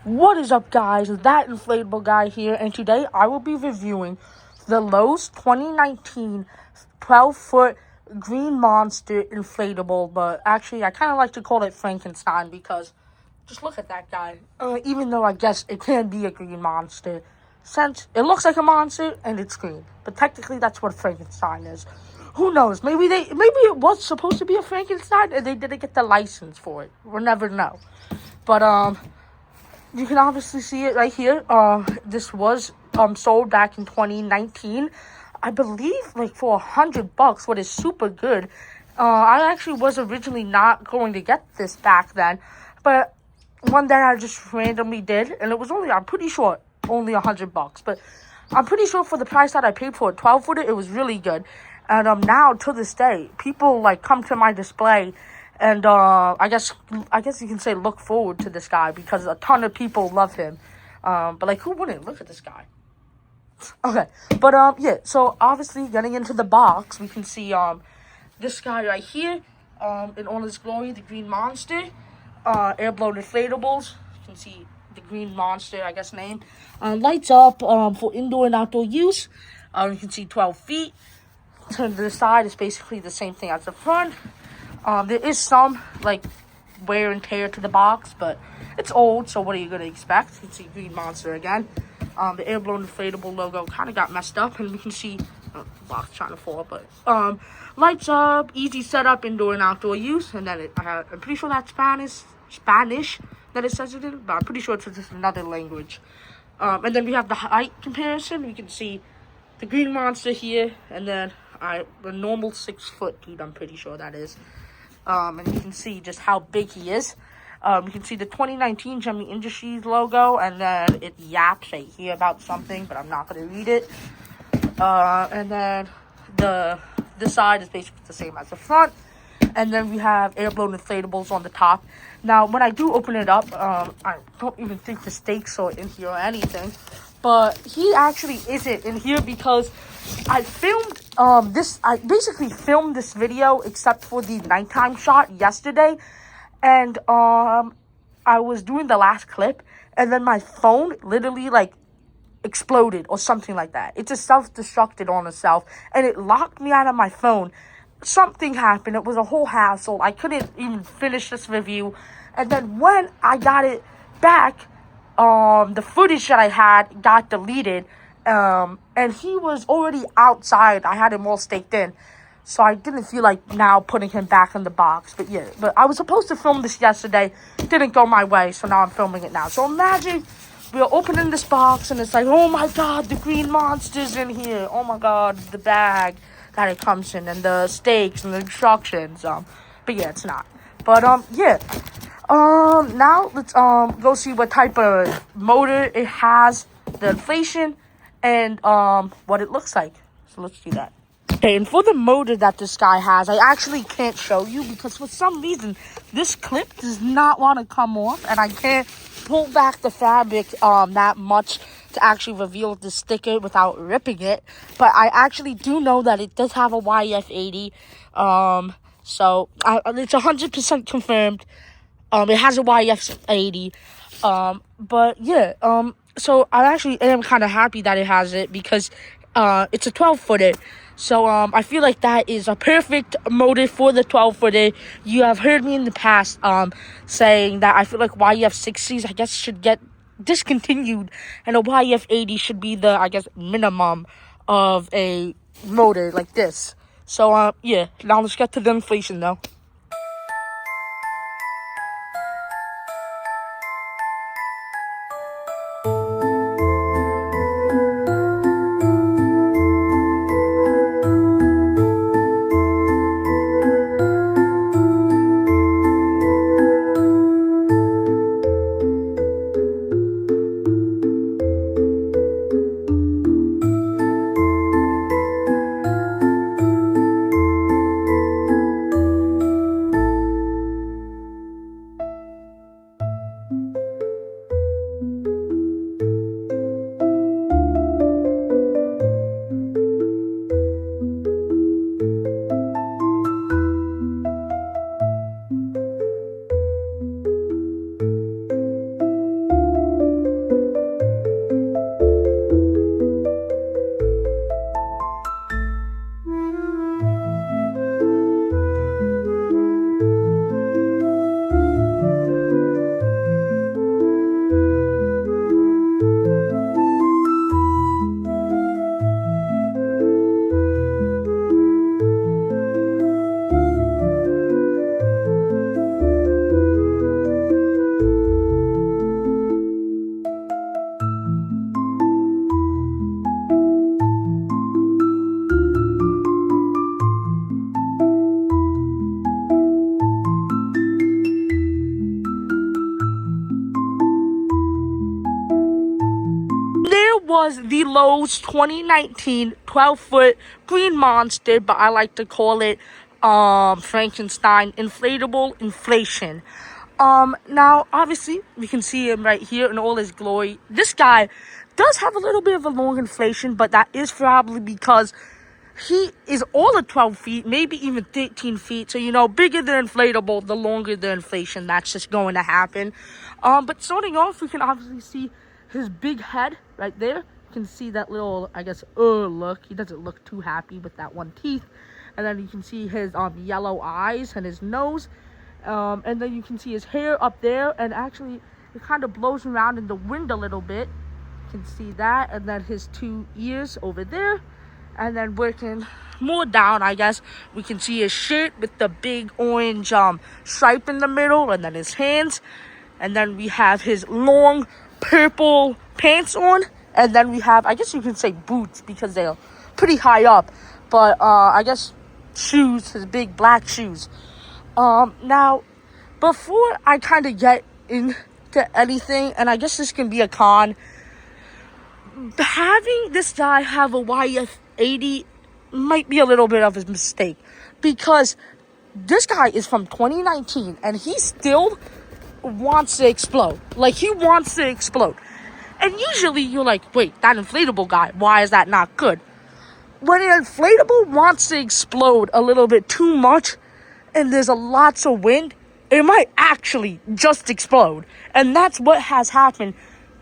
What is up, guys? That inflatable guy here, and today I will be reviewing the Lowe's 2019 12-foot green monster inflatable, but actually I kind of like to call it Frankenstein because just look at that guy. Even though I guess it can be a green monster, since it looks like a monster and it's green, but technically that's what Frankenstein is. Who knows? Maybe it was supposed to be a Frankenstein and they didn't get the license for it. We'll never know. But you can obviously see it right here. This was sold back in 2019, I believe, like for $100, what is super good. I actually was originally not going to get this back then, but one day I just randomly did, and it was only, I'm pretty sure, only $100. But I'm pretty sure for the price that I paid for a 12-footer, it was really good. And now to this day, people like come to my display. And I guess you can say look forward to this guy because a ton of people love him. But like, who wouldn't? Look at this guy. Okay, but yeah. So obviously, getting into the box, we can see this guy right here, in all his glory, the green monster, air blown inflatables. You can see the green monster, I guess name. Lights up for indoor and outdoor use. You can see 12 feet. Turn to the side, it's basically the same thing as the front. There is some, like, wear and tear to the box, but it's old, so what are you going to expect? You can see Green Monster again. The air-blown inflatable logo kind of got messed up, and we can see, the box trying to fall, but, lights up, easy setup, indoor and outdoor use, and then I'm pretty sure that's Spanish that it says it in, but I'm pretty sure it's just another language. And then we have the height comparison. We can see the Green Monster here, and then the normal 6-foot dude, I'm pretty sure that is. And you can see just how big he is. You can see the 2019 Gemi Industries logo, and then it yaps right here about something, but I'm not going to read it. And then this side is basically the same as the front. And then we have air-blown inflatables on the top. Now, when I do open it up, I don't even think the stakes are in here or anything. But he actually isn't in here because I filmed I basically filmed this video except for the nighttime shot yesterday. And I was doing the last clip, and then my phone literally like exploded or something like that. It just self-destructed on itself, and it locked me out of my phone. Something happened. It was a whole hassle. I couldn't even finish this review. And then when I got it back, the footage that I had got deleted. And he was already outside. I had him all staked in. So I didn't feel like now putting him back in the box. But yeah, but I was supposed to film this yesterday. Didn't go my way, so now I'm filming it now. So imagine we're opening this box, and it's like, oh my god, the green monster's in here. Oh my god, the bag that it comes in, and the stakes, and the instructions. But yeah, it's not. But, yeah. Now let's, go see what type of motor it has, the inflation, and, what it looks like. So let's do that. Okay, and for the motor that this guy has, I actually can't show you because for some reason, this clip does not want to come off, and I can't pull back the fabric, that much to actually reveal the sticker without ripping it. But I actually do know that it does have a YF80, so it's 100% confirmed. It has a YF80, but yeah, so I actually am kind of happy that it has it because, it's a 12-footer. So, I feel like that is a perfect motor for the 12-footer. You have heard me in the past, saying that I feel like YF60s, I guess, should get discontinued, and a YF80 should be the, I guess, minimum of a motor like this. So, yeah, now let's get to the inflation, though. was the Lowe's 2019 12-foot green monster, but I like to call it Frankenstein inflatable inflation. Now, obviously, we can see him right here in all his glory. This guy does have a little bit of a long inflation, but that is probably because he is all of 12 feet, maybe even 13 feet. So, bigger the inflatable, the longer the inflation. That's just going to happen. But starting off, we can obviously see his big head right there. You can see that little, I guess, look. He doesn't look too happy with that one teeth. And then you can see his yellow eyes and his nose. And then you can see his hair up there. And actually, it kind of blows around in the wind a little bit. You can see that. And then his 2 ears over there. And then working more down, I guess, we can see his shirt with the big orange stripe in the middle. And then his hands. And then we have his long purple pants on. And then we have, I guess you can say boots because they're pretty high up. But I guess shoes, his big black shoes. Now, before I kind of get into anything, and I guess this can be a con, having this guy have a YF80 might be a little bit of a mistake. Because this guy is from 2019 and he still wants to explode. Like, he wants to explode. And usually you're like, wait, that inflatable guy, why is that not good? When an inflatable wants to explode a little bit too much and there's lots of wind, it might actually just explode. And that's what has happened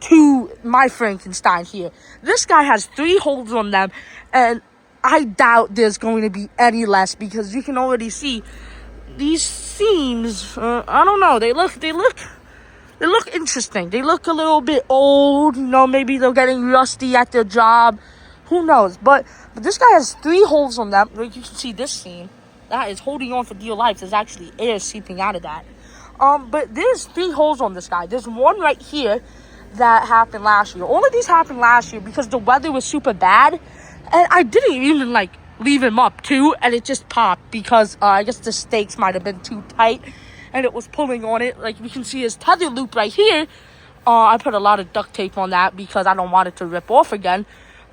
to my Frankenstein here. This guy has 3 holes on them, and I doubt there's going to be any less because you can already see these seams. I don't know. They look interesting. They look a little bit old. Maybe they're getting rusty at their job. Who knows? But this guy has 3 holes on them. Like, you can see this seam. That is holding on for dear life. There's actually air seeping out of that. But there's 3 holes on this guy. There's one right here that happened last year. All of these happened last year because the weather was super bad. And I didn't even, leave him up, too. And it just popped because I guess the stakes might have been too tight. And it was pulling on it. Like, we can see his tether loop right here. I put a lot of duct tape on that because I don't want it to rip off again.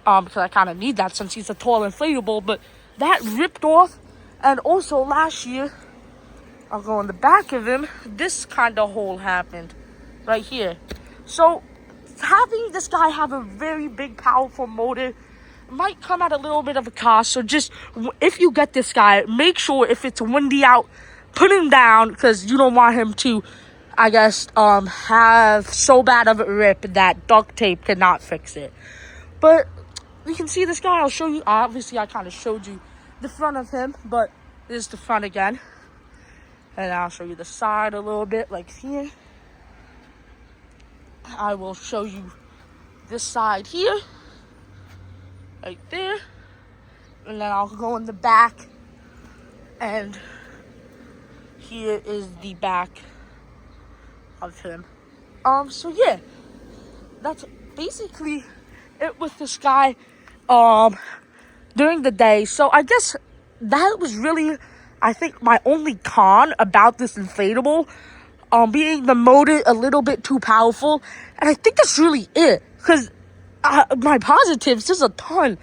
Because I kind of need that since he's a tall inflatable. But that ripped off. And also last year, I'll go on the back of him. This kind of hole happened right here. So, having this guy have a very big, powerful motor might come at a little bit of a cost. So just, if you get this guy, make sure if it's windy out, put him down because you don't want him to, I guess, have so bad of a rip that duct tape cannot fix it. But you can see this guy. I'll show you. Obviously, I kind of showed you the front of him, but this is the front again. And I'll show you the side a little bit, like here. I will show you this side here, right there. And then I'll go in the back. And here is the back of him. So yeah, that's basically it with this guy during the day. So I guess that was really, I think, my only con about this inflatable, being the motor a little bit too powerful. And I think that's really it, because my positives, there's a ton,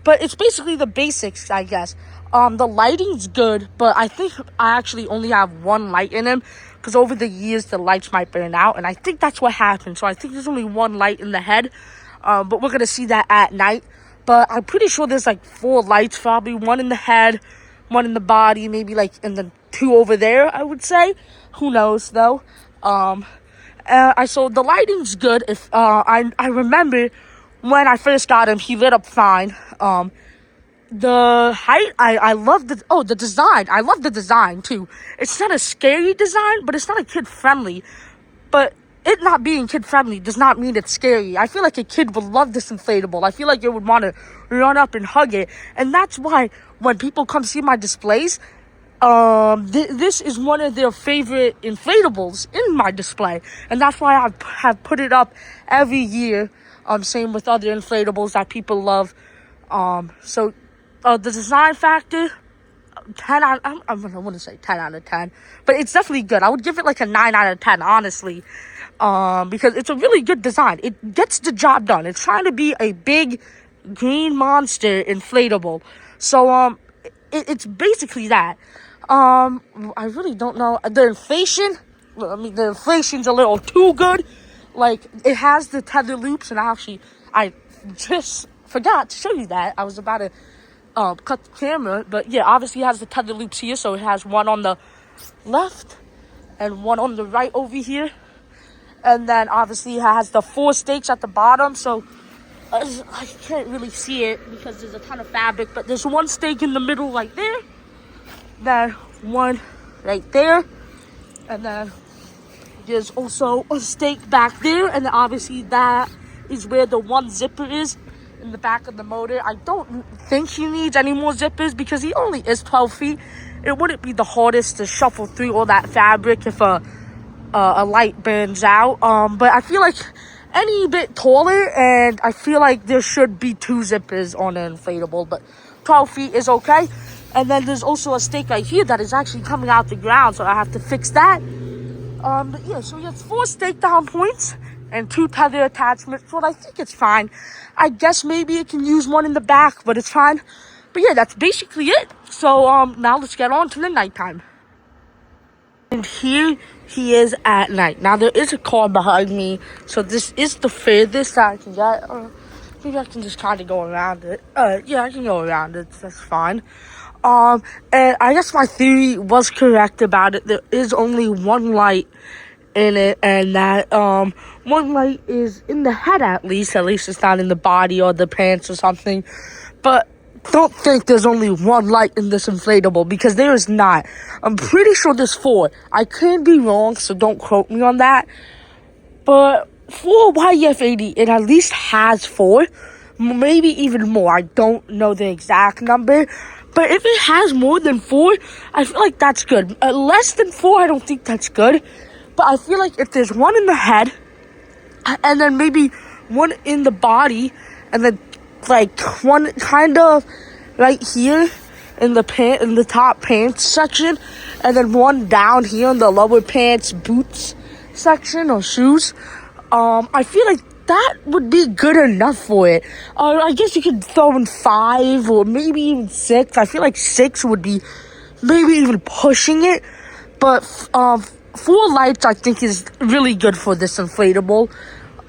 but it's basically the basics, I guess. The lighting's good, but I think I actually only have one light in him, because over the years the lights might burn out, and I think that's what happened. So I think there's only one light in the head, but we're gonna see that at night. But I'm pretty sure there's 4 lights, probably one in the head, one in the body, maybe in the 2 over there, I would say. Who knows though? So the lighting's good. If I remember when I first got him, he lit up fine. The height, I love the design. I love the design too. It's not a scary design, but it's not a kid friendly. But it not being kid friendly does not mean it's scary. I feel like a kid would love this inflatable. I feel like it would want to run up and hug it. And that's why when people come see my displays, this is one of their favorite inflatables in my display. And that's why I have put it up every year. Same with other inflatables that people love. So the design factor, 10 out. I wouldn't say 10 out of 10, but it's definitely good. I would give it like a 9 out of 10, honestly, because it's a really good design. It gets the job done. It's trying to be a big green monster inflatable, so it's basically that. I really don't know the inflation. I mean, the inflation's a little too good. Like, it has the tether loops, and I just forgot to show you that. I was about to cut the camera, but yeah, obviously it has the tether loops here, so it has one on the left and one on the right over here, and then obviously it has the 4 stakes at the bottom, so I can't really see it because there's a ton of fabric, but there's 1 stake in the middle right there, then 1 right there, and then there's also a stake back there, and then obviously that is where the 1 zipper is in the back of the motor. I don't think he needs any more zippers because he only is 12 feet. It wouldn't be the hardest to shuffle through all that fabric if a light burns out. But I feel like any bit taller, and I feel like there should be 2 zippers on an inflatable, but 12 feet is okay. And then there's also a stake right here that is actually coming out the ground, so I have to fix that. But yeah, so he has 4 stake down points and 2 tether attachments, but I think it's fine. I guess maybe it can use 1 in the back, but it's fine. But yeah, that's basically it. So now let's get on to the nighttime. And here he is at night. Now there is a car behind me, so this is the furthest that I can get. Maybe I can just kind of go around it. Yeah, I can go around it. That's fine. And I guess my theory was correct about it. There is only 1 light in it, and that 1 light is in the head at least it's not in the body or the pants or something. But don't think there's only 1 light in this inflatable, because there is not. I'm pretty sure there's 4. I could be wrong, so don't quote me on that, but for YF80 it at least has 4, maybe even more. I don't know the exact number, but if it has more than 4, I feel like that's good. Less than 4, I don't think that's good. But I feel like if there's 1 in the head, and then maybe 1 in the body, and then like 1 kind of right here in the top pants section, and then 1 down here in the lower pants boots section or shoes, I feel like that would be good enough for it. I guess you could throw in 5 or maybe even 6. I feel like 6 would be maybe even pushing it, but 4 lights I think is really good for this inflatable.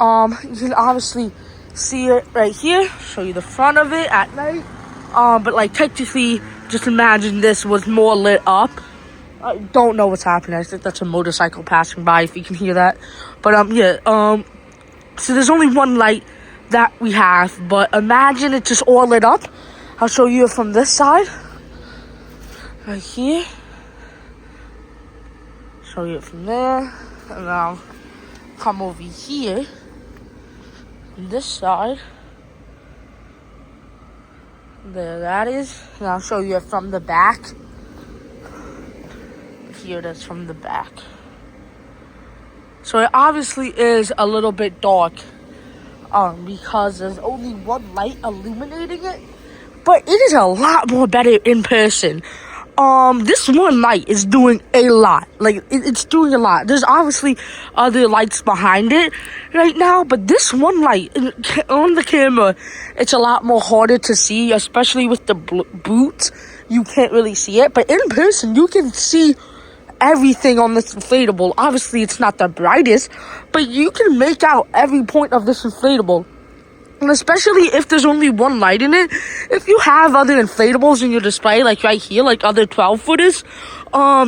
You can obviously see it right here. Show you the front of it at night. But like technically, just imagine this was more lit up. I don't know what's happening. I think that's a motorcycle passing by, if you can hear that. But yeah. So there's only 1 light that we have, but imagine it's just all lit up. I'll show you it from this side. Right here. Show you it from there. And I'll come over here. On this side. There that is. And I'll show you it from the back. Here it is from the back. So it obviously is a little bit dark, because there's only 1 light illuminating it, but it is a lot more better in person. This 1 light is doing a lot. Like, it's doing a lot. There's obviously other lights behind it right now, but this 1 light on the camera, it's a lot more harder to see, especially with the boots. You can't really see it, but in person, you can see everything on this inflatable. Obviously it's not the brightest, but you can make out every point of this inflatable, and especially if there's only 1 light in it. If you have other inflatables in your display, like right here, like other 12-footers,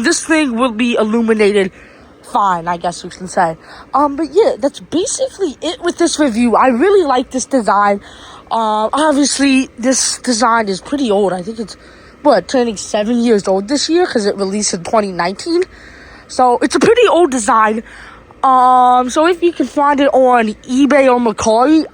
this thing will be illuminated fine, I guess you can say. But yeah, that's basically it with this review. I really like this design. Obviously this design is pretty old. I think it's turning 7 years old this year, because it released in 2019. So it's a pretty old design. So if you can find it on eBay or Mercari,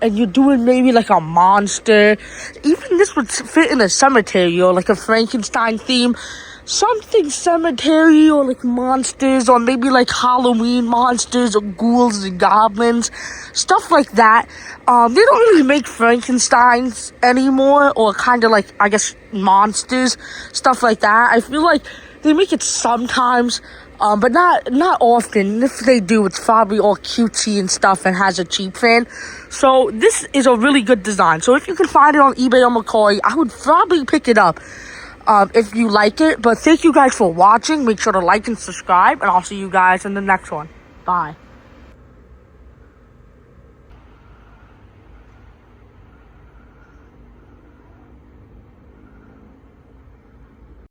and you're doing maybe like a monster, even this would fit in a cemetery or like a Frankenstein theme, something cemetery or like monsters, or maybe like Halloween monsters or ghouls and goblins, stuff like that. They don't really make Frankensteins anymore, or kind of like, I guess, monsters, stuff like that. I feel like they make it sometimes, but not often. If they do, it's probably all cutesy and stuff and has a cheap fan. So this is a really good design. So if you can find it on eBay or Mercari, I would probably pick it up if you like it. But thank you guys for watching. Make sure to like and subscribe, and I'll see you guys in the next one. Bye.